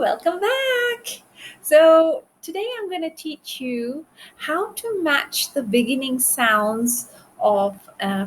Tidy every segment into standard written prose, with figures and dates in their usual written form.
welcome back. So, today I'm going to teach you how to match the beginning sounds of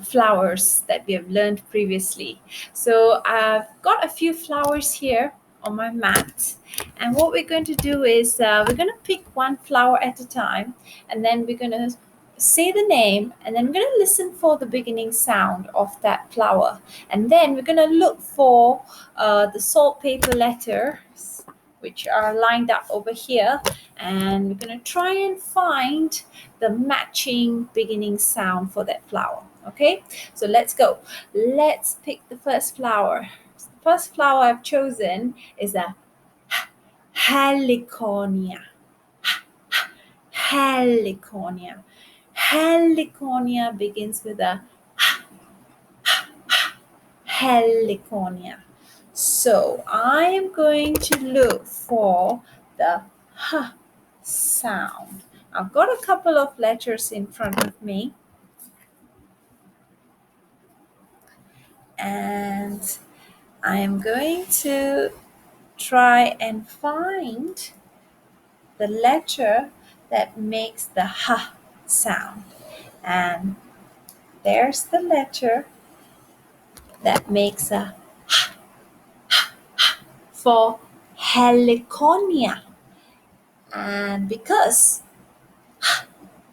flowers that we have learned previously. So, I've got a few flowers here on my mat, and what we're going to do is we're going to pick one flower at a time, and then we're going to say the name, and then we're going to listen for the beginning sound of that flower, and then we're going to look for the saltpaper letters which are lined up over here, and we're going to try and find the matching beginning sound for that flower. Okay, so let's go. Let's pick the first flower. The first flower I've chosen is a heliconia. Heliconia. Heliconia begins with a heliconia. So I am going to look for the h sound. I've got a couple of letters in front of me, and I am going to try and find the letter that makes the h sound. And there's the letter that makes a for heliconia. And because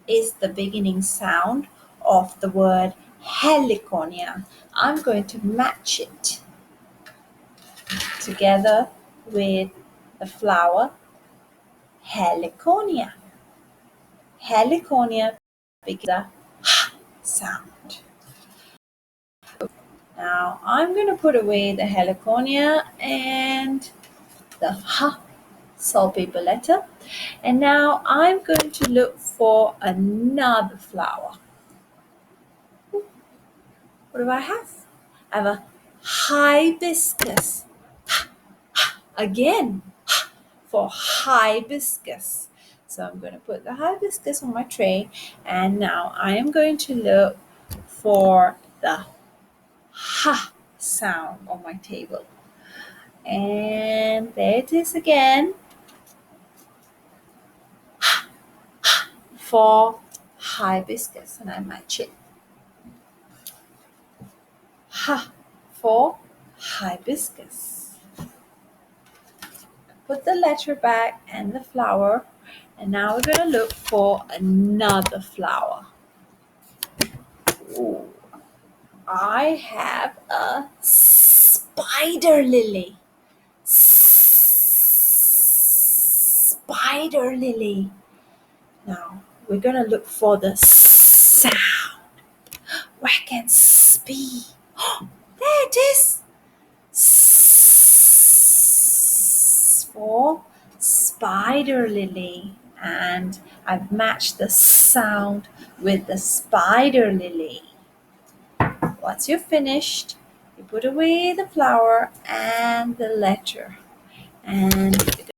is the beginning sound of the word heliconia, I'm going to match it together with the flower heliconia. Heliconia begins the h sound. Now I'm going to put away the heliconia and the h saltpaper letter, and now I'm going to look for another flower. What do I have? I have a hibiscus. Again, for hibiscus. So I'm going to put the hibiscus on my tray, and now I am going to look for the ha sound on my table. And there it is again for hibiscus, and I match it. Ha for hibiscus. Put the letter back and the flower, and now we're going to look for another flower. Ooh, I have a spider lily. Spider lily. Now we're going to look for the sound. Where can S be? There it is. For spider lily, and I've matched the sound with the spider lily. Once you're finished, you put away the flower and the letter, and